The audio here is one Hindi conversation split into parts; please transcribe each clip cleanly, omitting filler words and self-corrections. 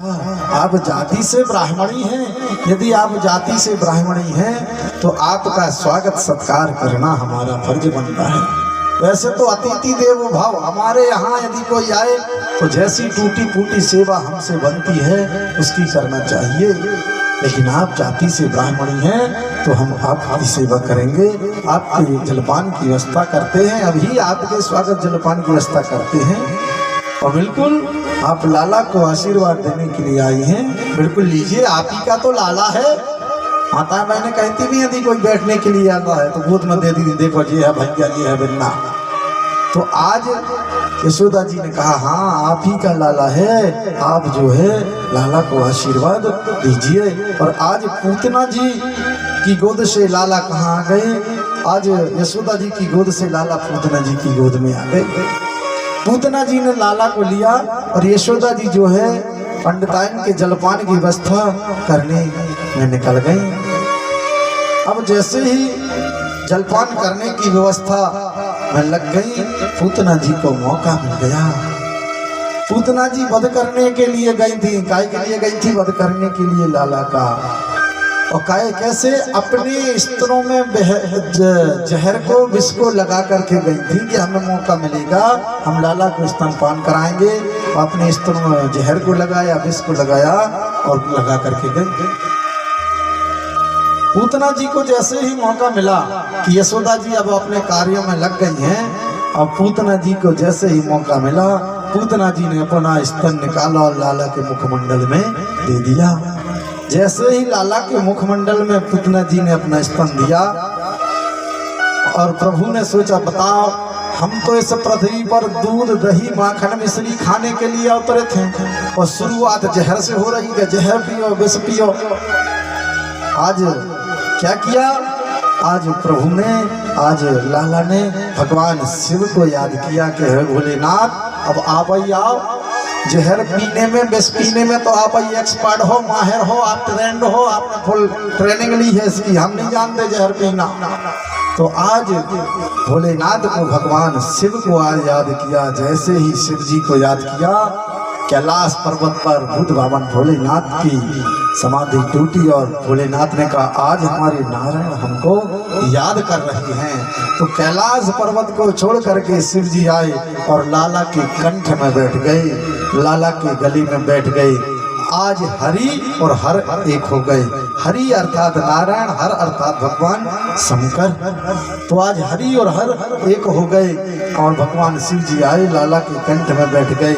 आप जाति से ब्राह्मणी हैं। यदि आप जाति से ब्राह्मणी हैं तो आपका स्वागत सत्कार करना हमारा फर्ज बनता है। वैसे तो अतिथि देवो भव, हमारे यहाँ यदि कोई आए तो जैसी टूटी फूटी सेवा हमसे बनती है उसकी करना चाहिए। लेकिन आप जाति से ब्राह्मणी हैं तो हम आपकी सेवा करेंगे, आपके जलपान की व्यवस्था करते हैं। अभी आपके स्वागत जलपान की व्यवस्था करते हैं और बिल्कुल आप लाला को आशीर्वाद देने के लिए आई हैं। बिल्कुल लीजिए, आप ही का तो लाला है। माता बहने कहती भी यदि कोई बैठने के लिए आता है तो गोद में दे दी, देखो ये है भैया, ये है बिन्ना। तो आज यशोदा जी ने कहा हाँ आप ही का लाला है, आप जो है लाला को आशीर्वाद दीजिए। और आज पूतना जी की गोद से लाला कहाँ आ गए? आज यशोदा जी की गोद से लाला पूतना जी की गोद में आ गए। पूतना जी ने लाला को लिया और यशोदा जी जो है पंडिताइन के जलपान की व्यवस्था करने में निकल गई। अब जैसे ही जलपान करने की व्यवस्था में लग गई, पूतना जी को मौका मिल गया। पूतना जी वध करने के लिए गई थी। काय के लिए गई थी? वध करने के लिए लाला का। और काय कैसे? अपने स्तनों में जहर को विष को लगा करके गई थी कि हमें मौका मिलेगा, हम लाला को स्तनपान कराएंगे। अपने स्तनों में जहर को लगाया, विष को लगाया और लगा करके गई। पूतना जी को जैसे ही मौका मिला कि यशोदा जी अब अपने कार्यों में लग गई हैं, और पूतना जी को जैसे ही मौका मिला, पूतना जी ने अपना स्तन निकाला और लाला के मुखमंडल में दे दिया। जैसे ही लाला के मुखमंडल में पूतना जी ने अपना स्तन दिया और प्रभु ने सोचा बताओ, हम तो इस पृथ्वी पर दूध दही माखन मिश्री खाने के लिए उतरे थे और शुरुआत जहर से हो रही है। जहर पियो, विष पियो। आज क्या किया? आज प्रभु ने, आज लाला ने भगवान शिव को याद किया कि हे भोलेनाथ अब आप ही आओ। जहर पीने में, विष पीने में तो आप ही एक्सपर्ट हो, माहिर हो, आप ट्रेंड हो, आपने फुल ट्रेनिंग ली है इसकी, हम नहीं जानते जहर पीना। तो आज भोलेनाथ को, भगवान शिव को आज याद किया। जैसे ही शिव जी को याद किया, कैलाश पर्वत पर भूत भावन भोलेनाथ की समाधि टूटी और भोलेनाथ ने कहा आज हमारे नारायण हमको याद कर रहे हैं। तो कैलाश पर्वत को छोड़ करके शिव जी आए और लाला के कंठ में बैठ गए, लाला के गले में बैठ गए। आज हरि और हर एक हो गए। हरि अर्थात नारायण, हर अर्थात भगवान शंकर। तो आज हरि और हर एक हो गए और भगवान शिव जी आए, लाला के कंठ में बैठ गए।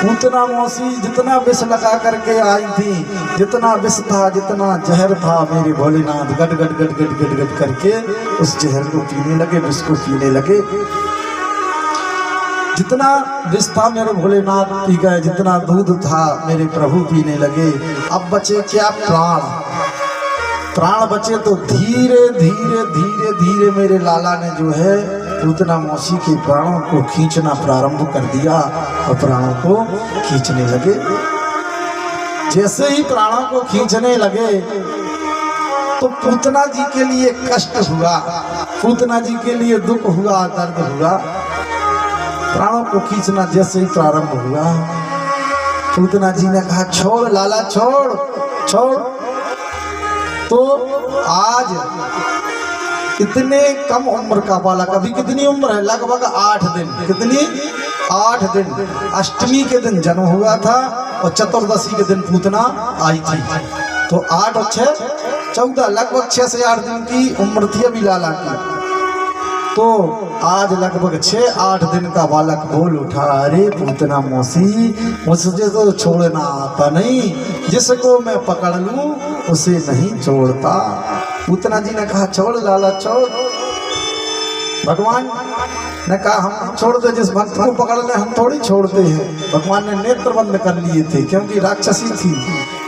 पूतना मौसी जितना विष लगा करके आई थी, जितना विष था, जितना जहर था, मेरे भोलेनाथ गट गट गट गट गट गट करके उस जहर को पीने लगे, विष को पीने लगे। जितना विष था मेरे भोलेनाथ पी गए, जितना दूध था मेरे प्रभु पीने लगे। अब बचे क्या? प्राण। प्राण बचे तो धीरे धीरे धीरे धीरे मेरे लाला ने जो है पूतना मौसी के प्राणों को खींचना प्रारंभ कर दिया और प्राणों को खींचने लगे। जैसे ही प्राणों को खींचने लगे तो पूतना जी के लिए कष्ट हुआ, पूतना जी के लिए दुख हुआ, दर्द हुआ। प्राणों को खींचना जैसे ही प्रारंभ हुआ, पूतना जी ने कहा छोड़ लाला, छोड़ छोड़। तो आज इतने कम उम्र का बालक, अभी कितनी उम्र है? लगभग 8 दिन। कितनी? 8 दिन। अष्टमी के दिन जन्म हुआ था और चतुर्दशी के दिन पूतना आई थी। तो 8 और 6 14, लगभग 6 से 8 दिन की उम्र थी अभी लाला की। तो आज लगभग 6-8 दिन का बालक बोल उठा, अरे पूतना मौसी मुझे तो छोड़ना आता नहीं, जिसको मैं पकड़ लूं उसे नहीं छोड़ता। पूतना जी ने कहा छोड़ लाला, छोड़। भगवान ने कहा हम छोड़ दे, जिस भक्त को पकड़ ले हम थोड़ी छोड़ते हैं। भगवान ने नेत्र बंद कर लिए थे क्योंकि राक्षसी थी।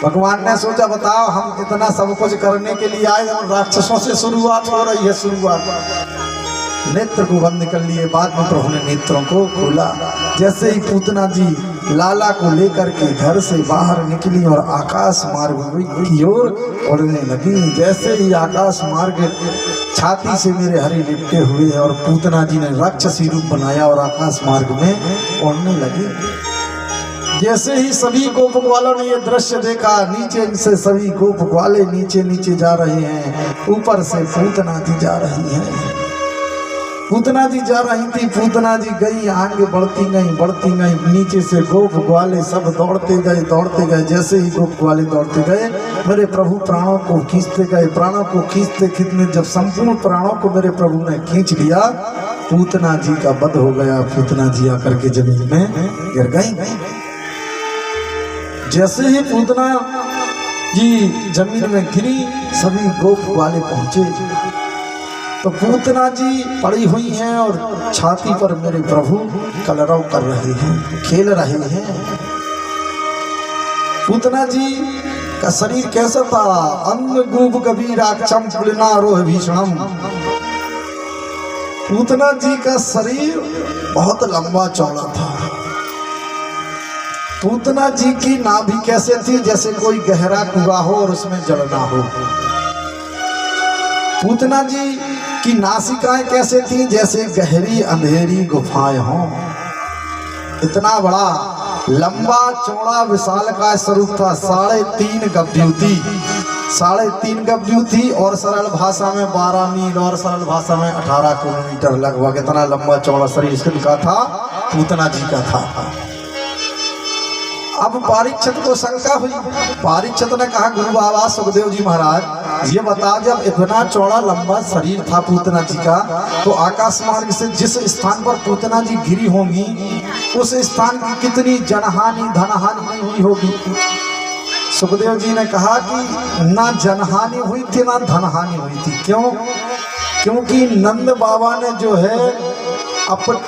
भगवान ने सोचा बताओ हम इतना सब कुछ करने के लिए आए और राक्षसों से शुरुआत हो रही है। शुरुआत नेत्र को बंद कर लिए, बाद में प्रभु ने नेत्रों को खोला। जैसे ही पूतना जी लाला को लेकर के घर से बाहर निकली और आकाश मार्ग की ओर उड़ने लगी। जैसे ही आकाश मार्ग छाती से मेरे हरि लिपटे हुए और पूतना जी ने राक्षसी रूप बनाया और आकाश मार्ग में उड़ने लगी। जैसे ही सभी गोप ग्वालों ने ये दृश्य देखा, नीचे से सभी गोप ग्वाले नीचे नीचे जा रहे हैं, ऊपर से पूतना जी जा रही हैं। पूतना जी जा रही थी, पूतना जी गई, आगे बढ़ती गई, नीचे से गोप ग्वाले सब दौड़ते गए। जैसे ही गोप ग्वाले दौड़ते गए, मेरे प्रभु प्राणों को खींचते गए। प्राणों को खींचते जब संपूर्ण प्राणों को मेरे प्रभु ने खींच लिया, पूतना जी का वध हो गया। पूतना जी आकर के जमीन में गिर गई। जैसे ही पूतना जी जमीन में गिरी, सभी गोप ग्वाले पहुंचे तो पूतना जी पड़ी हुई हैं और छाती पर मेरे प्रभु कलरव कर रहे हैं, खेल रहे हैं। पूतना जी का शरीर कैसा था? अन्न गुब कबीराक्षम पुलिनारोह भीषणम। पूतना जी का शरीर बहुत लंबा चौड़ा था। पूतना जी की नाभि कैसे थी? जैसे कोई गहरा कुआं हो और उसमें जल ना हो। पूतना जी की नासिकाएं कैसे थी? जैसे गहरी अंधेरी गुफाएं हों। इतना बड़ा लंबा चौड़ा विशाल का स्वरूप था। 3.5 गव्यू थी और सरल भाषा में 12 मील और सरल भाषा में 18 किलोमीटर लगभग। इतना लंबा चौड़ा शरीर इसका था, पूतना जी का था। अब परीक्षित को शंका हुई। परीक्षित ने कहा, गुरु बाबा सुखदेव जी महाराज, ये बता, जब इतना चौड़ा लंबा शरीर था पूतना जी का, तो आकाश मार्ग से जिस स्थान पर पूतना जी गिरी होंगी, उस स्थान की कितनी जनहानि धनहानि नहीं हुई होगी? सुखदेव जी ने कहा कि ना जनहानि हुई थी ना धनहानि हुई थी। क्यों? क्योंकि नंद बाबा ने जो है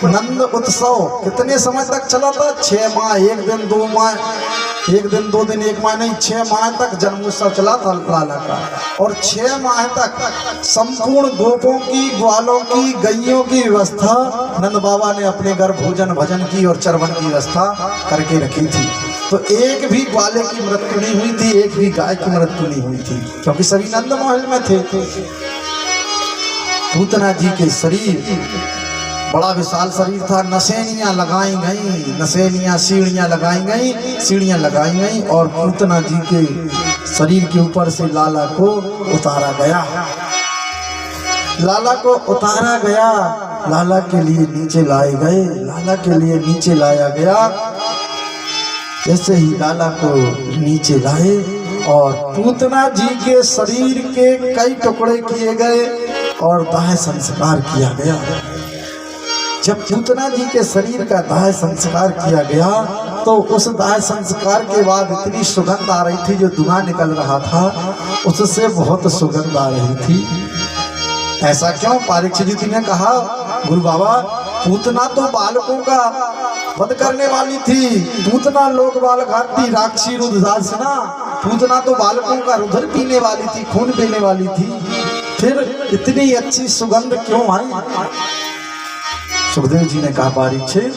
नंद उत्सव कितने समय तक चला था? 6 माह, 1 दिन 2 माह, 1 दिन 2 दिन 1 माह नहीं, 6 माह तक जन्मोत्सव चला था लाला का। और 6 माह तक संपूर्ण गोपों की, ग्वालों की, गैयों की व्यवस्था नंद बाबा ने अपने घर भोजन भजन की और चरवन की व्यवस्था करके रखी थी। तो एक भी ग्वाले की मृत्यु नहीं हुई थी, एक भी गाय की मृत्यु नहीं हुई थी, क्योंकि सभी नंद महल में थे। पूतना जी के शरीर बड़ा विशाल शरीर था। नसेनियां लगाई गई, नसेनियां सीढ़ियां लगाई गई और पूतना जी के शरीर के ऊपर से लाला को उतारा गया। लाला के लिए नीचे लाया गया। जैसे ही लाला को नीचे लाए और पूतना जी के शरीर के कई टुकड़े किए गए और दाह संस्कार किया गया। जब पूतना जी के शरीर का दाह संस्कार किया गया तो उस दाह संस्कार के बाद इतनी सुगंध आ रही थी, जो धुआं निकल रहा था उससे बहुत सुगंध आ रही थी। ऐसा क्यों? परीक्षित जी ने कहा, गुरु बाबा, पूतना तो बालकों का वध करने वाली थी। पूतना लोक बाल घाती राक्षी रुद्रासना। पूतना तो बालकों का रुधिर पीने वाली थी, खून पीने वाली थी। फिर इतनी अच्छी सुगंध क्यों आई? सुखदेव जी ने कहा, परीक्षित,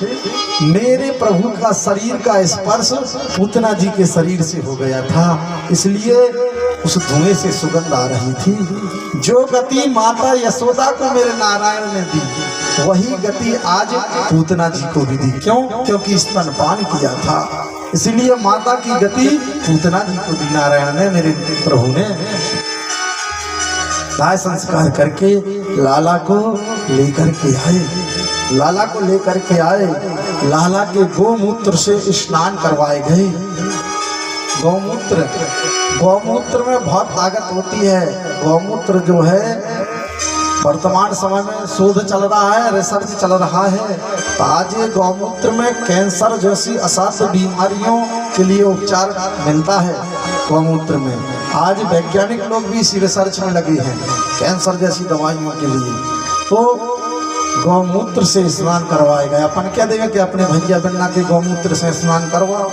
मेरे प्रभु का शरीर का स्पर्श पूतना जी के शरीर से हो गया था, इसलिए उस धुएं से सुगंध आ रही थी। जो गति माता यशोदा को मेरे नारायण ने दी, वही गति आज पूतना जी को भी दी। क्यों? क्योंकि स्तनपान किया था, इसलिए माता की गति पूतना जी को दी नारायण ने, मेरे प्रभु ने। दाह संस्कार करके लाला को लेकर के आए। लाला के गोमूत्र से स्नान करवाए गए। गौमूत्र में बहुत ताकत होती है। गौमूत्र जो है वर्तमान समय में शोध चल रहा है, रिसर्च चल रहा है। तो आज ये गौमूत्र में कैंसर जैसी असाध्य बीमारियों के लिए उपचार मिलता है। गौमूत्र में आज वैज्ञानिक लोग भी इसी रिसर्च में लगे हैं, कैंसर जैसी दवाइयों के लिए। तो गौमूत्र से स्नान करवाए गए। अपन क्या देंगे कि अपने भैया बन्ना के गौमूत्र से स्नान करवाओ?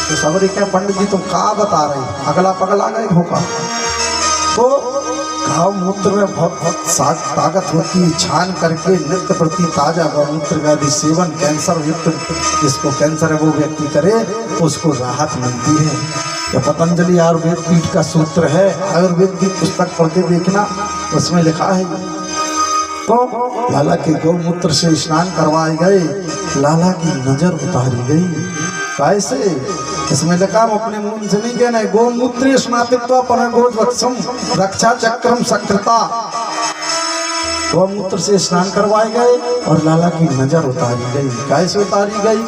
तो सबरी क्या पंडित जी तुम कहाँ बता रहे, अगला पगला गए होगा। तो गौमूत्र में बहुत ताकत होती है। छान करके नित्य प्रति ताजा गौमूत्र का यदि सेवन कैंसर युक्त, जिसको कैंसर है वो व्यक्ति करे तो उसको राहत मिलती है। यह पतंजलि आयुर्वेद पीठ का सूत्र है। आयुर्वेद की पुस्तक पढ़ के देखना, उसमें लिखा है। तो लाला के गौमूत्र से स्नान करवाए गए। लाला की नजर उतारी गई कैसे? इसमें लिखा हम अपने मुंह से नहीं कहना है। गोमूत्र स्नापित्वा पुनर्गोवत्सम रक्षा चक्रम सकृता। गोमूत्र से स्नान करवाए गए और लाला की नजर उतारी गई। कैसे उतारी गई?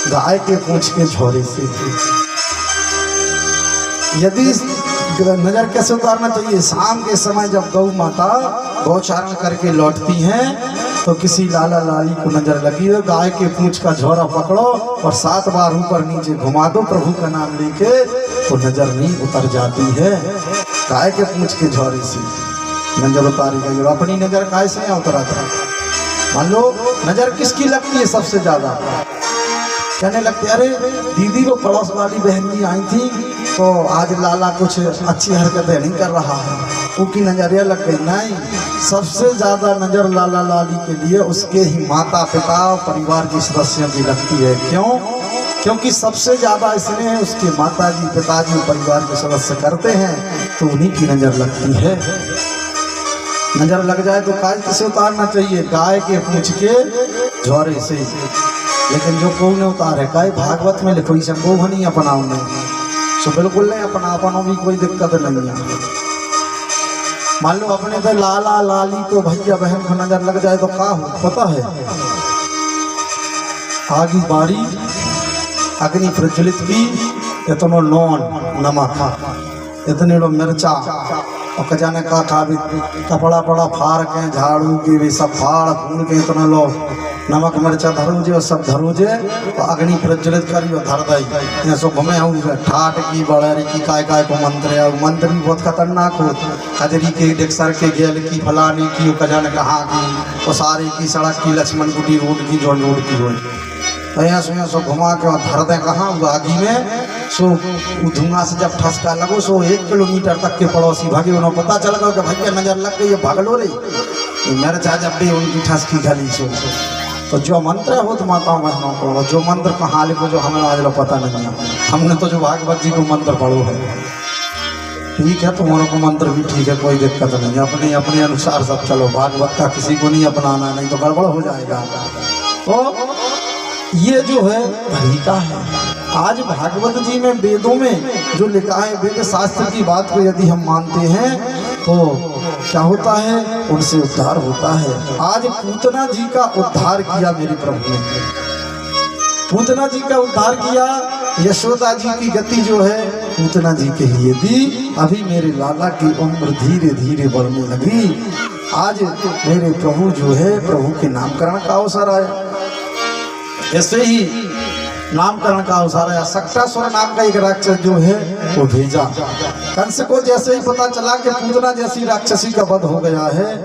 गाय के पूंछ के झोरे से। यदि नजर कैसे उतारना चाहिए? शाम के समय जब गौ माता गौचारण करके लौटती हैं तो किसी लाला लाली को नजर लगी हो, गाय के पूंछ का झोरा पकड़ो और 7 बार ऊपर नीचे घुमा दो प्रभु का नाम लेके, तो नजर नहीं उतर जाती है। गाय के पूंछ के झोरे से नजर उतारी गई। और अपनी नजर कैसे यहाँ उतरा था? मान लो नजर किसकी लगती है सबसे ज्यादा? कहने लगते अरे दीदी को पड़ोस वाली बहन जी आई थी तो आज लाला कुछ अच्छी हरकतें नहीं कर रहा है, उसकी नजरिया लग गई। नहीं, सबसे ज्यादा नजर लाला लाली के लिए उसके ही माता पिता परिवार के सदस्यों की लगती है। क्यों? क्योंकि सबसे ज्यादा इसमें उसके माता जी पिताजी परिवार के सदस्य करते हैं तो उन्हीं की नजर लगती है। नजर लग जाए तो गाय किसे उतारना चाहिए? गाय के पूंछ के झोरे से। लेकिन जो को ने उतारे गाय भागवत में लिखो इसे को नहीं अपनाओ नहीं, सो बिल्कुल नहीं अपना अपनों भी कोई दिक्कत नहीं है। मान लो अपने तो लाला लाली तो भैया बहन को नजर लग जाए तो क्या हो पता है? आगी बारी अग्नि प्रज्वलित की, इतनो नॉन नमक, इतने लो मिर्चा और कजाने का खा भी कपड़ा पड़ा फाड़ के झाड़ू के भी सब फाड़ फूल के इतना लो नमक मिर्चा धरूजे और सब धरूजे तो अग्नि प्रज्वलित करी और धर दई। सो घूमे हूँ ठाट की बड़ारी की काय को मंत्र है। मंत्र भी बहुत खतरनाक हो, कजरी के डेक्सर के गेल की फलाने की कजाने कहाँ की और सारे की सड़क की लक्ष्मण कुटी रोड की जो रोड की हो तो यहाँ सो घुमा के और धर दें कहाँ आगी में। सो धुआं से जब ठसका लगो सो 1 किलोमीटर तक के पड़ोसी भागे, उन्हें पता चल गया कि भैया नजर लग गई है भाग लो रही मिर्चा जब भी उनकी ठसकी गली सो। तो जो मंत्र है वो तो माताओं बहनों को, जो मंत्र कहाँ लिखो जो हमें आज लोग पता नहीं है। हमने तो जो भागवत जी को मंत्र पढ़ो है, ठीक है तुम्हारों को मंत्र भी ठीक है, कोई दिक्कत नहीं है। अपने अपने अनुसार सब चलो, भागवत का किसी को नहीं अपनाना, नहीं तो गड़बड़ हो जाएगा। तो ये जो है तरीका है। आज भागवत जी में वेदों में जो लिखा है, वेद शास्त्र की बात को यदि हम मानते हैं तो क्या होता है? उनसे उद्धार होता है। आज पूतना जी का उद्धार किया मेरे प्रभु ने, पूतना जी का उद्धार किया। यशोदा जी की गति जो है पूतना जी के लिए दी। अभी मेरे लाला की उम्र धीरे धीरे बढ़ने लगी। आज मेरे प्रभु जो है प्रभु के नामकरण का अवसर आया। ऐसे ही नामकरण का अवसर आया। सक्टासुर नाम का एक राक्षस जो है वो भेजा कंस को। जैसे ही पता चला कि पूतना जैसी राक्षसी का वध हो गया है,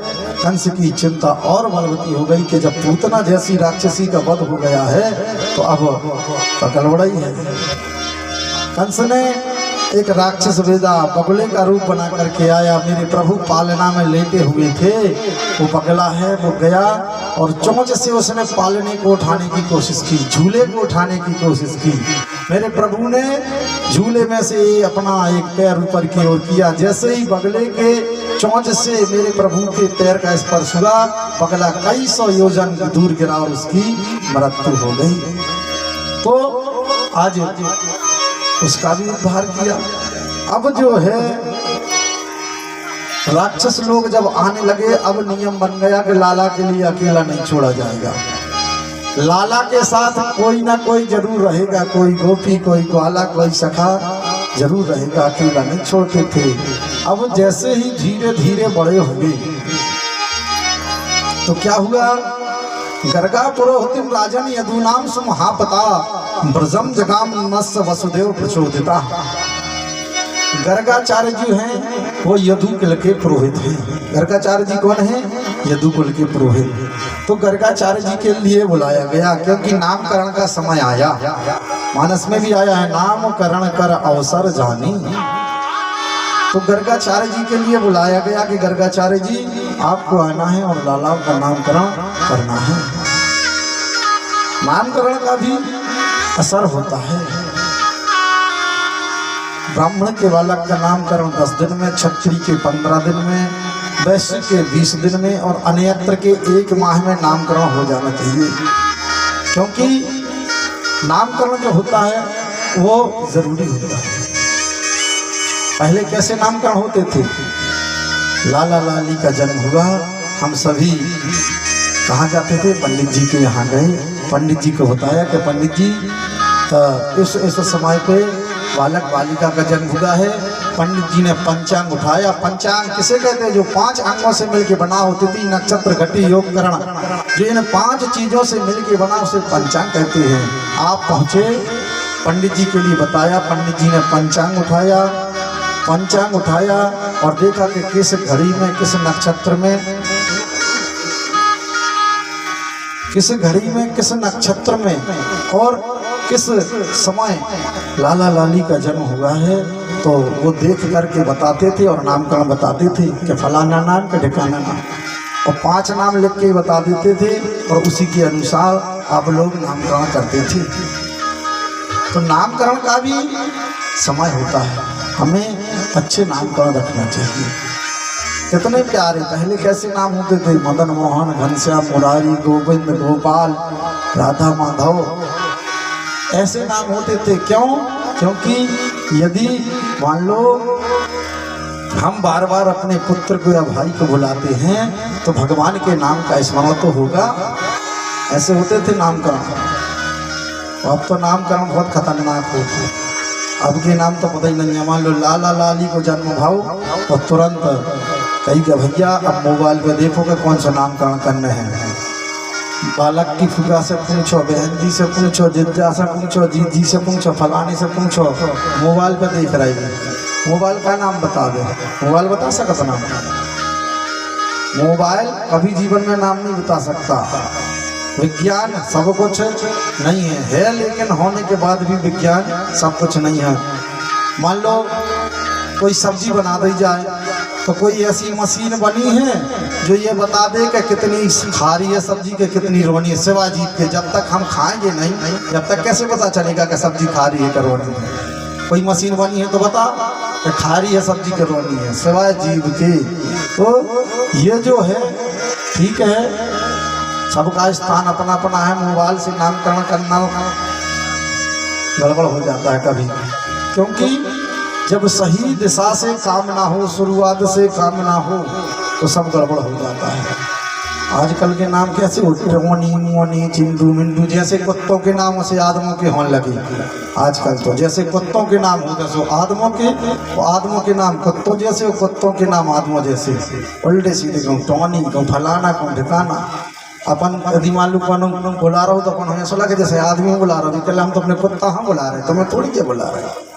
कंस की चिंता और बलवती हो गई कि जब पूतना जैसी राक्षसी का वध हो गया है तो अब गड़बड़ाई है। कंस ने एक राक्षस भेजा, बगुले का रूप बना करके आया। मेरे प्रभु पालना में लेटे हुए थे, वो पगला है, वो गया और चोंच से उसने पालने को उठाने की कोशिश की, झूले को उठाने की कोशिश की। मेरे प्रभु ने झूले में से अपना एक पैर ऊपर की ओर किया। जैसे ही बगले के चोंच से मेरे प्रभु के पैर का स्पर्श हुआ, पगला कई 100 योजन दूर गिरा और उसकी मृत्यु हो गई। तो आज उसका भी उद्धार किया। अब जो है राक्षस लोग जब आने लगे, अब नियम बन गया कि लाला के लिए अकेला नहीं छोड़ा जाएगा। लाला के साथ कोई ना कोई जरूर रहेगा, कोई गोपी, कोई ग्वाला, कोई सखा जरूर रहेगा, अकेला नहीं छोड़ते थे। अब जैसे ही धीरे धीरे बड़े हुए तो क्या हुआ? गर्गा पुरोहितम राजन यदुनाम सुमहापता ब्रजम जगाम नस्य वसुदेव प्रचोदिता। गर्गाचार्य जी हैं वो यदु कुल के पुरोहित हैं। गर्गाचार्य जी कौन है? यदु कुल के पुरोहित। तो गर्गाचार्य जी के लिए बुलाया गया क्योंकि नामकरण का समय आया। मानस में भी आया है, नामकरण कर अवसर जानी। तो गर्गाचार्य जी के लिए बुलाया गया कि गर्गाचार्य जी आपको आना है और लाला का नामकरण करना है। नामकरण का भी असर होता है। ब्राह्मण के बालक का नामकरण 10 दिन में, क्षत्रिय के 15 दिन में, वैश्य के 20 दिन में और अन्यत्र के 1 माह में नामकरण हो जाना चाहिए। क्योंकि नामकरण जो होता है वो जरूरी होता है। पहले कैसे नामकरण होते थे? लाला लाली का जन्म हुआ, हम सभी कहाँ जाते थे? पंडित जी के यहाँ गए। पंडित जी को बताया कि पंडित जी इस समय पे बालक बालिका का जन्म हुआ है। पंडित जी ने पंचांग उठाया। पंचांग किसे कहते हैं? जो 5 अंगों से मिलकर बना होती थी, नक्षत्र घटी योग करण, जो इन 5 चीजों से मिलकर बना उसे पंचांग कहते हैं। आप पहुंचे, पंडित जी के लिए बताया। पंडित जी ने पंचांग उठाया। पंचांग उठाया और देखा कि किस घड़ी में, किस नक्षत्र में, किस घड़ी में, किस नक्षत्र में और किस समय लाला लाली का जन्म हुआ है। तो वो देख करके बताते थे और नामकरण बताते थे कि फलाना नाम का ठिकाना नाम, और 5 नाम लिख के बता देते थे और उसी के अनुसार आप लोग नामकरण करते थे। तो नामकरण का भी समय होता है, हमें अच्छे नामकरण रखना चाहिए। कितने प्यारे पहले कैसे नाम होते थे? मदन मोहन, घनश्याम, मुरारी, गोविंद, गोपाल, राधा माधव, ऐसे नाम होते थे। क्यों? क्योंकि यदि मान लो हम बार बार अपने पुत्र को या भाई को बुलाते हैं तो भगवान के नाम का स्मरण तो होगा। ऐसे होते थे नामकरण। अब तो नामकरण बहुत खतरनाक होता है। अब के नाम तो पता ही नहीं है। मान लो लाला लाली को जन्म भाव और तुरंत कही कि भैया अब मोबाइल पे देखो कि कौन सा नामकरण करने हैं। बालक की फुगा से पूछो, बहन जी से पूछो, जिज्जा से पूछो, जीजी से पूछो, फलाने से पूछो, मोबाइल पे देख रही है। मोबाइल का नाम बता दे। मोबाइल बता सकता नाम? मोबाइल कभी जीवन में नाम नहीं बता सकता। विज्ञान सब कुछ नहीं है लेकिन होने के बाद भी विज्ञान सब कुछ नहीं है। मान लो कोई सब्जी बना दी जाए तो कोई ऐसी मशीन बनी है जो ये बता दे कि कितनी खारी है सब्जी के, कितनी रोनी है, सिवा जीव के। जब तक हम खाएंगे नहीं, जब तक कैसे पता चलेगा कि सब्जी खारी है कि रोनी है? कोई मशीन बनी है तो बता कि खारी है सब्जी के, रोनी है, सिवाय जीव के। तो ये जो है ठीक है, सबका स्थान अपना अपना है। मोबाइल से नामकरण करना गड़बड़ हो जाता है कभी, क्योंकि जब सही दिशा से काम ना हो, शुरुआत से काम ना हो तो सब गड़बड़ हो जाता है। आजकल के नाम कैसे होते? रोनी, मोनी, चिंटू, मिंटू, जैसे कुत्तों के नाम से आदमों के होने लगे। आजकल तो जैसे कुत्तों के नाम होते सो आदमों के, आदमों के नाम कुत्तों जैसे, कुत्तों के नाम आदमों जैसे, उल्टे सीधे कहूँ, टॉनी कहूँ, फलाना कहूँ, ठिकाना। अपन यदि मान लो बुला रहा हूँ तो अपन हमें सोला के जैसे आदमी बुला रहा हूँ, हम तो अपने कुत्ता हम बुला रहे, तो मैं थोड़ी के बुला रहे।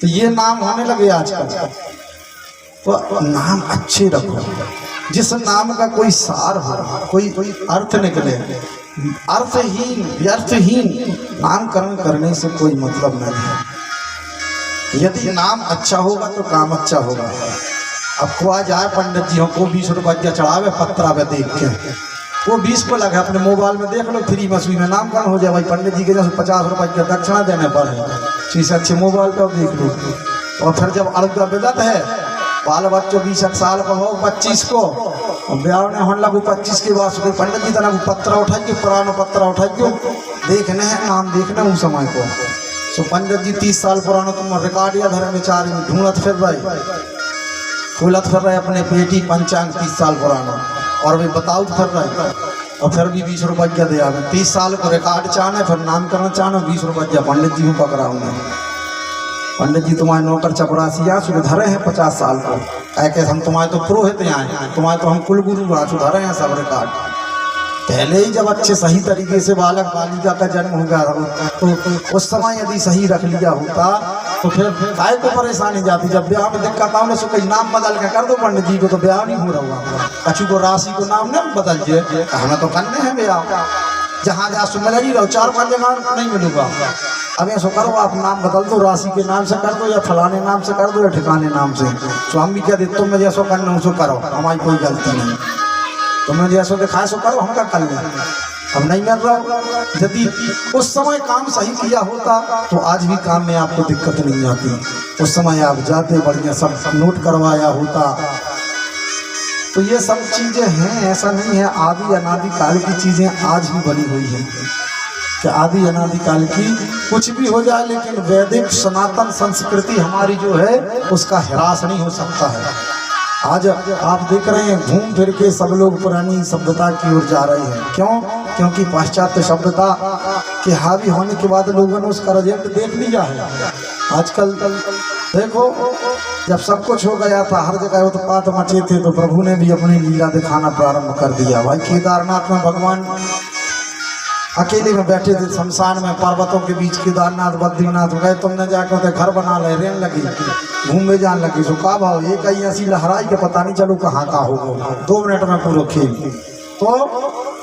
तो ये नाम होने लगे आजकल। तो नाम अच्छे रखो, जिस नाम का कोई सार हो, कोई अर्थ निकले। अर्थहीन, व्यर्थहीन नामकरण करने से कोई मतलब नहीं है। यदि नाम अच्छा होगा तो काम अच्छा होगा। अब खुआ जाए पंडित जी को 20 रुपया चढ़ावे पत्रा पे देख के, वो 20 को लगे, अपने मोबाइल में देख लो, फ्री में सुई में नामकरण हो जाए। भाई पंडित जी के जैसे 50 रुपये दक्षिणा देने पर है, शीशे अच्छे मोबाइल पर देख लो। और फिर जब अर्घ विदत है, बाल बच्चों 20 साल का हो, 25 को ब्याह ने होने लगू, 25 के बाद पंडित जी तना पत्रा उठाइए, पुराना पत्रा उठाइए, देखने हैं नाम देखने उस समय को। तो पंडित जी 30 साल पुराना तुम रिकॉर्ड या धरे बेचारे ढूंढत फिर रहे, खुलत फिर रहे अपने पेटी पंचांग 30 साल पुराना, और वे बताओ फिर रहे। और फिर भी 20 रुपया दे आवे। 30 साल को रिकॉर्ड चाहने, फिर नाम करना चाहना, 20 रुपया पंडित जी हूँ पकड़ाऊंगा। पंडित जी तुम्हारे नौकर चपरासी यहाँ सुधरे हैं 50 साल को, ऐसे हम तुम्हारे तो पुरोहित यहाँ हैं, तुम्हारे तो हम कुलगुरु यहाँ सुधरे हैं सब रिकॉर्ड। पहले ही जब अच्छे सही तरीके से बालक बालिका का जन्म हो गया तो उस समय यदि सही रख लिया होता तो फिर काय को परेशानी जाती। जब ब्याह में दिक्कत आओ सो कहीं नाम बदल के कर दो पंडित जी को, तो ब्याह नहीं हो रहा। कछु को राशि को नाम न बदलिए, हमें तो करने हैं ब्याह, जहाँ जहाँ सुन ही रहो, 4-5 जगह नहीं मिलूगा। अब ऐसा करो, आप नाम बदल दो, राशि के नाम से कर दो या फलाने नाम से कर दो या ठिकाने नाम से। स्वामी क्या देते तुम जैसो करना उसो करो, हमारी कोई गलती नहीं। तुम्हें जैसो दिखाए सो करो, हम क्या कर लें। अब नहीं मिल रहा, यदि उस समय काम सही किया होता तो आज भी काम में आपको दिक्कत नहीं आती। उस समय आप जाते, बढ़िया सब नोट करवाया होता। तो ये सब चीजें हैं, ऐसा नहीं है, आदि अनादि काल की चीजें आज भी बनी हुई हैं। कि आदि अनादिकाल की कुछ भी हो जाए, लेकिन वैदिक सनातन संस्कृति हमारी जो है उसका ह्रास नहीं हो सकता है। आज आप देख रहे हैं घूम फिर के सब लोग पुरानी सभ्यता की ओर जा रहे हैं। क्यों? क्योंकि पाश्चात्य सभ्यता के हावी होने के बाद लोगों ने उसका रिजल्ट देख लिया है। आजकल देखो, जब सब कुछ हो गया था, हर जगह उत्पात मचे थे, तो प्रभु ने भी अपनी लीला दिखाना प्रारंभ कर दिया। भाई केदारनाथ में भगवान अकेले में बैठे थे, शमशान में, पर्वतों के बीच केदारनाथ बद्रीनाथ गए, तुमने जाकर घर बना ले, रेन लगी, घूमने जान लगी, सो का भाव ये कहीं ऐसी लहराई के पता नहीं चलो कहाँ का होगा, 2 मिनट में पूरा खेल। तो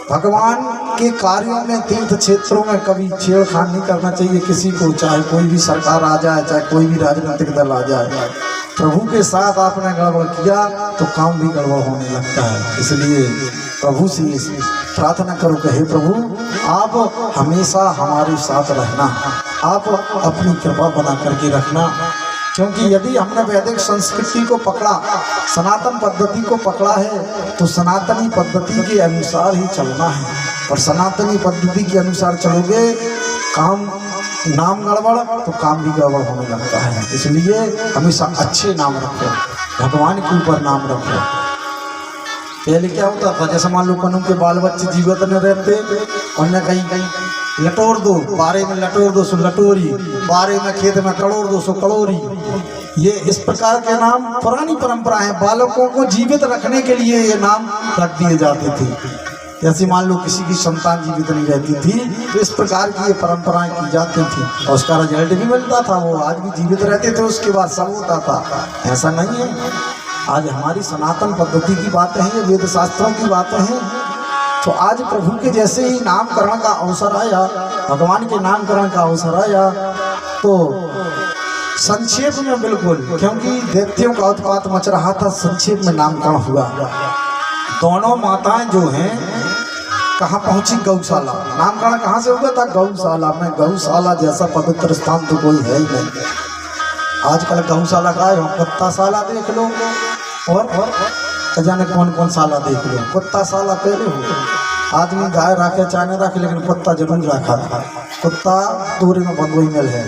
भगवान के कार्यों में, तीर्थ क्षेत्रों में कभी छेड़खानी नहीं करना चाहिए किसी को, चाहे कोई भी सरकार आ जाए, चाहे कोई भी राजनीतिक दल आ जाए। प्रभु के साथ आपने गड़बड़ किया तो काम भी गड़बड़ होने लगता है। इसलिए प्रभु से प्रार्थना करो कि हे प्रभु, आप हमेशा हमारे साथ रहना, आप अपनी कृपा बना करके रखना। क्योंकि यदि हमने वैदिक संस्कृति को पकड़ा, सनातन पद्धति को पकड़ा है, तो सनातनी पद्धति के अनुसार ही चलना है। और सनातनी पद्धति के अनुसार चलोगे, काम नाम गड़बड़ तो काम भी गड़बड़ होने लगता है। इसलिए हमेशा अच्छे नाम रखो, भगवान के ऊपर नाम रखो। पहले क्या होता था, जैसे मान लो कानून के बाल बच्चे जीवित न रहते, और न कहीं लटोर दो, बारे में लटोर दो सो लटोरी, बारे में खेत में कड़ोर दो सो कड़ोरी। ये इस प्रकार के नाम पुरानी परंपरा है। बालकों को जीवित रखने के लिए ये नाम रख दिए जाते थे। जैसे मान लो किसी की संतान जीवित नहीं रहती थी, तो इस प्रकार की ये परंपराएं की जाती थी, और उसका रिजल्ट भी मिलता था। वो आज भी जीवित रहते थे, उसके बाद सब होता था। ऐसा नहीं है। आज हमारी सनातन पद्धति की बातें हैं, ये वेद शास्त्रों की बातें हैं। तो आज प्रभु के जैसे ही नामकरण का अवसर आया, भगवान के नामकरण का अवसर आया, तो संक्षेप में बिल्कुल, क्योंकि दैत्यों का उत्पात मच रहा था, संक्षेप में नामकरण हुआ। दोनों माताएं जो हैं कहाँ पहुंची? गौशाला। नामकरण कहाँ से हुआ था? गौशाला में। गौशाला जैसा पवित्र स्थान तो कोई है ही नहीं। आजकल गौशाला का है, कुत्ताशाला देख लो, और जाने कौन कौन शाला देख लो। कुत्ताशाला पहले हो, आदमी गाय रखे चाहे रखे, लेकिन कुत्ता जरूर रखा था। कुत्ता दूरी में बंदोई मिल है।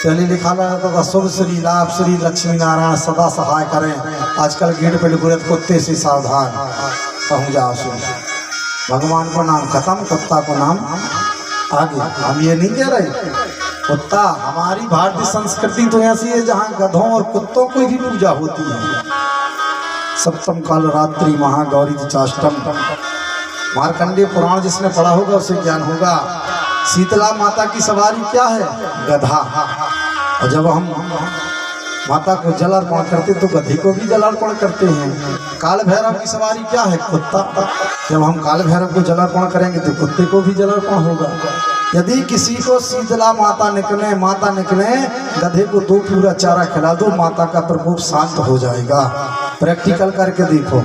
पहले लिखा रहता था शुभ श्री लाभ श्री लक्ष्मी नारायण सदा सहाय करें। आजकल गेट पे लिखो कुत्ते से सावधान, कहूँ जा सुन। भगवान को नाम खत्म, कुत्ता को नाम आगे। हम ये नहीं कह रहे, कुत्ता हमारी भारतीय संस्कृति तो ऐसी है जहाँ गधों और कुत्तों की भी पूजा होती है। सप्तम काल रात्रि महागौरी चाष्टम, मार्कंडेय पुराण जिसने पढ़ा होगा उसे ज्ञान होगा। शीतला माता की सवारी क्या है? गधा। और जब हम माता को जल अर्पण करते तो गधे को भी जल अर्पण करते हैं। काल भैरव की सवारी क्या है? कुत्ता। जब हम काल भैरव को जल अर्पण करेंगे तो कुत्ते को भी जल अर्पण होगा। यदि किसी को शीतला माता निकले, गधे को 2 पूरा चारा खिला दो, माता का प्रकोप शांत हो जाएगा। प्रैक्टिकल करके देखो,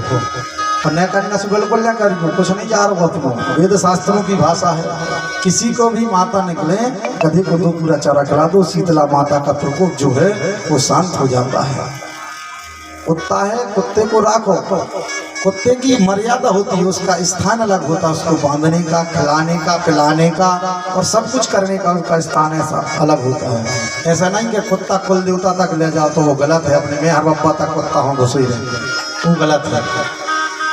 और न करने से बिल्कुल न करो, कुछ नहीं जा रहा तुम। वेद शास्त्रों की भाषा है। किसी को भी माता निकले, गधे को 2 पूरा चारा खिला दो, शीतला माता का प्रकोप जो है वो शांत हो जाता है। कुत्ता है, कुत्ते को राखो। कुत्ते की मर्यादा होती है, उसका स्थान अलग होता है। उसको बांधने का, खिलाने का, पिलाने का और सब कुछ करने का उसका स्थान ऐसा अलग होता है। ऐसा नहीं कि कुत्ता कुल देवता तक ले जाओ तो वो गलत है। अपने में हर बब्बा तक कुत्ता हो घुसे रहेंगे, वो गलत है।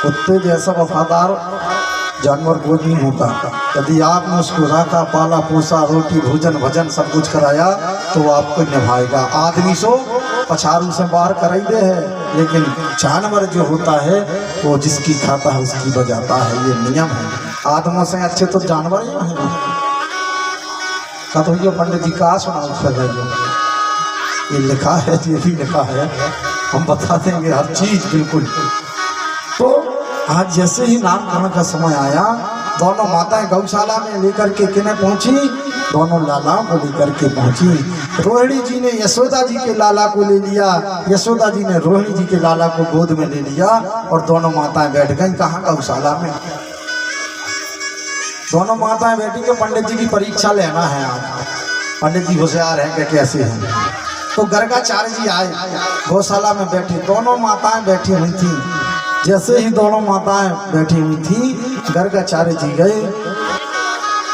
कुत्ते जैसा वफादार जानवर कोई नहीं होता। यदि आपने उसको रखा, पाला, पोसा, रोटी, भोजन, भजन सब कुछ कराया तो वो आपको निभाएगा। आदमी सो पछाड़ू से बाहर कराई दे है, लेकिन जानवर जो होता है वो जिसकी खाता है उसकी बजाता है। ये नियम है। आदमों से अच्छे तो जानवर ही हैं। कथोइयो पंडित जी का सुना उसका ये लिखा है, ये भी लिखा है, हम बता देंगे हर चीज बिल्कुल। तो आज जैसे ही नामकरण का समय आया, दोनों माताएं गौशाला में लेकर के किन्हें पहुंची? दोनों लालाओं को लेकर के पहुंची। रोहिणी जी ने यशोदा जी के लाला को ले लिया, यशोदा जी ने रोहिणी जी के लाला को गोद में ले लिया, और दोनों माताएं बैठ गई। कहाँ? गौशाला में। दोनों माताएं बैठी के पंडित जी की परीक्षा लेना है। आज पंडित जी होशियार हैं कि कैसे हैं। तो गर्गाचार्य जी आए, गौशाला में बैठी, दोनों माताएं बैठी हुई थी। जैसे ही दोनों माताएं बैठी हुई थी, गर्गाचार्य जी गए,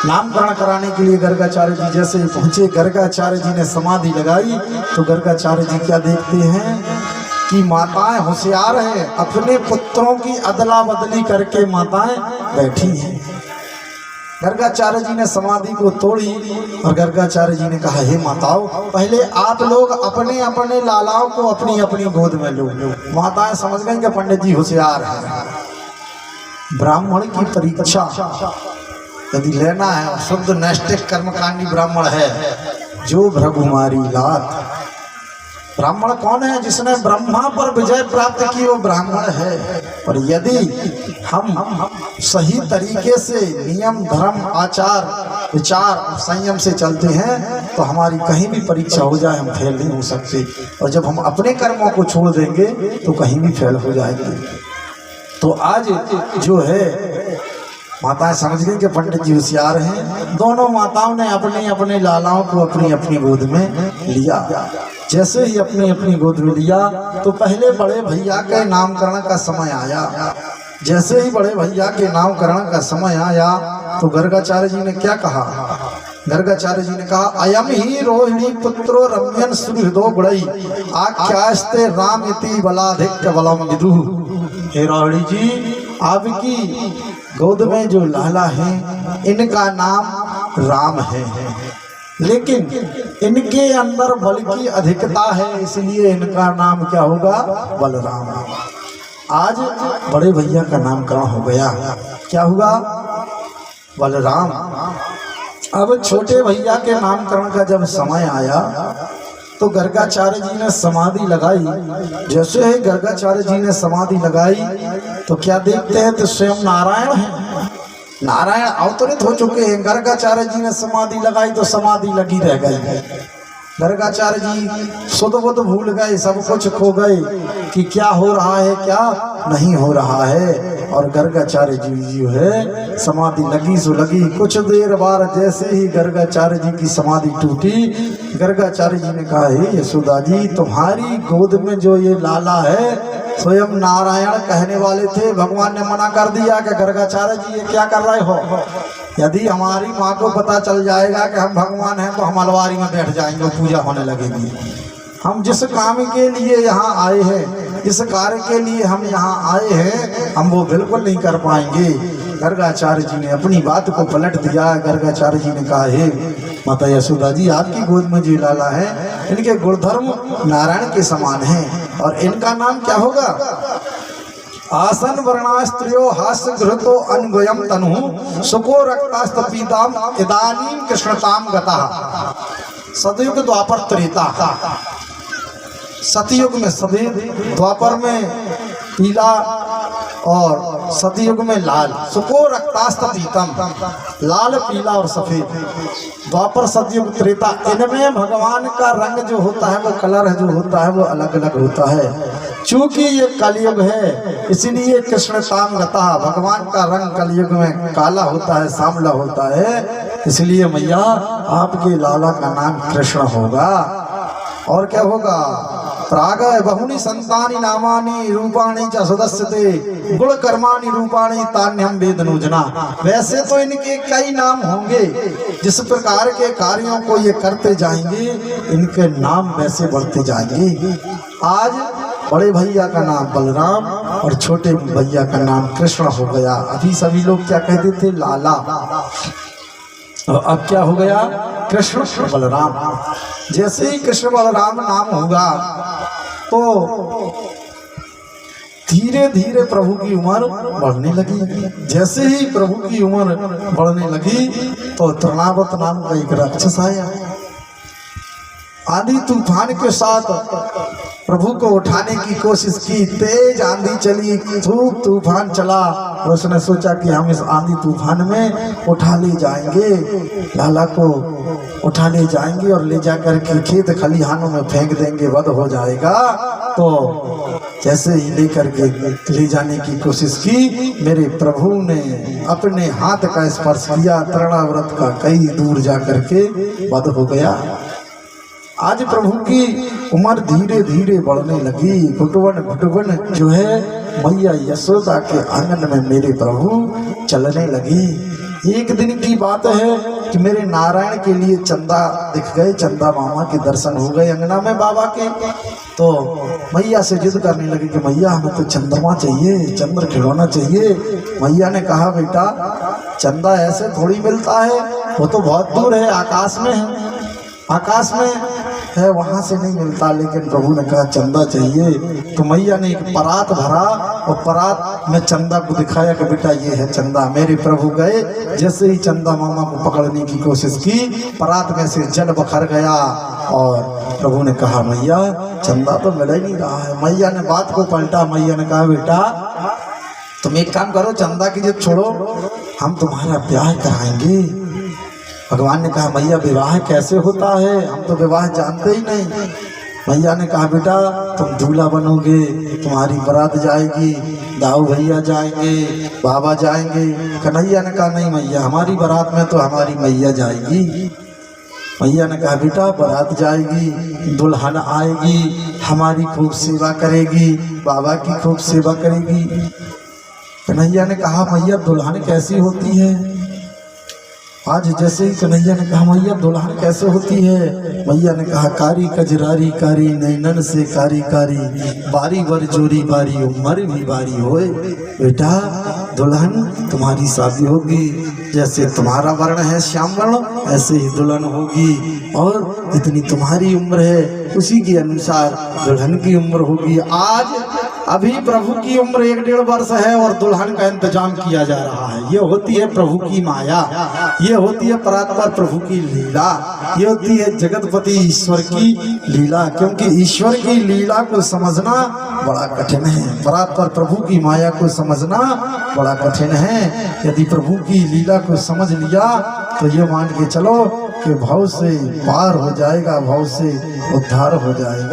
नामकरण कराने के लिए गर्गाचार्य जी जैसे ही पहुंचे, गर्गाचार्य जी ने समाधि लगाई तो गर्गाचार्य जी क्या देखते हैं कि माताएं होशियार हैं, अपने पुत्रों की अदला बदली करके माताएं बैठी हैं। गर्गाचार्य जी ने समाधि को तोड़ी और गर्गाचार्य जी ने कहा, हे माताओं, पहले आप लोग अपने अपने लालाओं को अपनी अपनी गोद में लो। माताएं समझ गई कि पंडित जी होशियार हैं। ब्राह्मण की परीक्षा यदि लेना है और शुद्ध नैष्ठिक कर्मकांडी ब्राह्मण है, जो भृगुमारी लात। ब्राह्मण कौन है? जिसने ब्रह्मा पर विजय प्राप्त की, वो ब्राह्मण है। और यदि हम सही तरीके से नियम धर्म आचार विचार संयम से चलते हैं तो हमारी कहीं भी परीक्षा हो जाए हम फेल नहीं हो सकते, और जब हम अपने कर्मों को छोड़ देंगे तो कहीं भी फेल हो जाएंगे। तो आज जो है माताएं समझ गई कि पंडित जी होशियार हैं। दोनों माताओं ने अपने अपने लालाओं को अपनी अपनी गोद में लिया। जैसे ही अपनी अपनी गोद में लिया तो पहले बड़े भैया के नामकरण का समय आया। जैसे ही बड़े भैया के नामकरण का समय आया तो गर्गाचार्य जी ने क्या कहा? गर्गाचार्य जी ने कहा, अयम ही रोहिणी पुत्रो रम्यन सुहृदो गुणई आख्यास्ते राम इति बलाधिक्य बलम विदुः। हे रोहिणी जी, आपकी गोद में जो लाला है इनका नाम राम है, लेकिन इनके अंदर बल की अधिकता है, इसलिए इनका नाम क्या होगा? बलराम। आज बड़े भैया का नामकरण हो गया, क्या हुआ? बलराम। अब छोटे भैया के नामकरण का जब समय आया तो गर्गाचार्य जी ने समाधि लगाई। जैसे ही गर्गाचार्य जी ने समाधि लगाई तो क्या देखते हैं? तो स्वयं नारायण हैं। नारायण अवतरित हो चुके हैं। गर्गाचार्य जी ने समाधि लगाई तो समाधि लगी रह गई। गर्गाचार्य जी सुध बुध भूल गए, सब कुछ खो गए कि क्या हो रहा है क्या नहीं हो रहा है। और गर्गाचार्य जी जो है समाधि लगी सो लगी। कुछ देर बाद जैसे ही गर्गाचार्य जी की समाधि टूटी, गर्गाचार्य जी ने कहा, हे यशोदा जी, तुम्हारी गोद में जो ये लाला है स्वयं नारायण कहने वाले थे, भगवान ने मना कर दिया कि गर्गाचार्य जी ये क्या कर रहे हो? यदि हमारी माँ को पता चल जाएगा कि हम भगवान हैं तो हम अलवारी में बैठ जाएंगे, पूजा होने लगेगी। हम जिस काम के लिए यहाँ आए हैं, जिस कार्य के लिए हम यहाँ आए हैं, हम वो बिल्कुल नहीं कर पाएंगे। गर्गाचार्य जी ने अपनी बात को पलट दिया। गर्गाचार्य जी ने कहा, हे माता यशोदा जी, आपकी गोद में जो लाला है इनके गुणधर्म नारायण के समान हैं, और इनका नाम क्या होगा? आसन वर्णा स्त्रियो हास्य घृतो अनगोयम तनु सुको रक्तास्त पीताम इदानीम कृष्णताम गता। सतयुग द्वापर त्रेता। सतयुग में सफेद, द्वापर में पीला और सतयुग में लाल। सुको रक्तास्त पीतम, लाल पीला और सफेद। द्वापर सतयुग त्रेता, इनमें भगवान का रंग जो होता है, वो कलर जो होता है वो अलग अलग होता है। चूंकि ये कलयुग है इसलिए कृष्णताम गता, भगवान का रंग कलयुग में काला होता है, सांवला होता है, इसलिए मैया आपके लाला का नाम कृष्ण होगा। और क्या होगा? प्रागय बहुनी संतानी नामानी रूपाणी च सदस्यते गुण कर्माणि रूपाणी तान्यम वेदनुजना। वैसे तो इनके कई नाम होंगे, जिस प्रकार के कार्यों को ये करते जाएंगे इनके नाम वैसे बढ़ते जाएंगे। आज बड़े भैया का नाम बलराम और छोटे भैया का नाम कृष्ण हो गया। अभी सभी लोग क्या कहते थे? लाला। और अब क्या हो गया? कृष्ण बलराम। जैसे ही कृष्ण बलराम नाम होगा तो धीरे धीरे प्रभु की उम्र बढ़ने लगी। जैसे ही प्रभु की उम्र बढ़ने लगी तो तृणावत नाम का एक राक्षस आया। आंधी तूफान के साथ प्रभु को उठाने की कोशिश की। तेज आंधी चली, खूब तूफान चला और उसने सोचा कि हम इस आंधी तूफान में उठा ले जाएंगे, लाला को उठा ले जाएंगे और ले जाकर के खेत खलिहानों में फेंक देंगे, वध हो जाएगा। तो जैसे ही लेकर के ले जाने की कोशिश की, मेरे प्रभु ने अपने हाथ का स्पर्श किया, तृणाव्रत का कई दूर जाकर के वध हो गया। आज प्रभु की उम्र धीरे धीरे बढ़ने लगी। घुटवन घुटवन जो है मैया यशोदा के आंगन में मेरे प्रभु चलने लगी। एक दिन की बात है कि मेरे नारायण के लिए चंदा दिख गए, चंदा मामा के दर्शन हो गए अंगना में बाबा के। तो मैया से जिद करने लगी कि मैया हमें तो चंद्रमा चाहिए, चंद्र खिलौना चाहिए। मैया ने कहा बेटा चंदा ऐसे थोड़ी मिलता है, वो तो बहुत दूर है, आकाश में है, आकाश में है, वहां से नहीं मिलता। लेकिन प्रभु ने कहा चंदा चाहिए। तो मैया ने एक परात भरा और परात में चंदा को दिखाया कि बेटा ये है चंदा। मेरे प्रभु गए, जैसे ही चंदा मामा को पकड़ने की कोशिश की, परात में से जल बखर गया और प्रभु ने कहा मैया चंदा तो मिल ही नहीं रहा है। मैया ने बात को पलटा, मैया ने कहा बेटा तुम एक काम करो, चंदा की जिद छोड़ो, हम तुम्हारा ब्याह कराएंगे। भगवान ने कहा मैया विवाह कैसे होता है, हम तो विवाह जानते ही नहीं। मैया ने कहा बेटा तुम दूल्हा बनोगे, तुम्हारी बारात जाएगी, दाऊ भैया जाएंगे, बाबा जाएंगे। कन्हैया ने कहा नहीं मैया हमारी बारात में तो हमारी मैया जाएगी। मैया ने कहा बेटा बारात जाएगी, दुल्हन आएगी, हमारी खूब सेवा करेगी, बाबा की खूब सेवा करेगी। कन्हैया ने कहा मैया दुल्हन कैसी होती है। आज जैसे ही कन्हैया ने कहा मैया दुल्हन कैसे होती है, मैया ने कहा कारी कजरारी कारी नैनन से कारी कारी, बारी वर जोरी बारी उमर भी बारी होए। बेटा दुल्हन तुम्हारी शादी होगी, जैसे तुम्हारा वर्ण है श्याम वर्ण ऐसे ही दुल्हन होगी, और जितनी तुम्हारी उम्र है उसी के अनुसार दुल्हन की उम्र होगी। आज अभी प्रभु की उम्र 1-1.5 वर्ष है और दुल्हन का इंतजाम किया जा रहा है। ये होती है प्रभु की माया, ये होती है परात्पर प्रभु की लीला, ये होती है जगतपति ईश्वर की लीला। क्योंकि ईश्वर की लीला को समझना बड़ा कठिन है, परात्पर प्रभु की माया को समझना बड़ा कठिन है। यदि प्रभु की लीला को समझ लिया तो ये मान के चलो कि भव से पार हो जाएगा, भव से उद्धार हो जाएगा।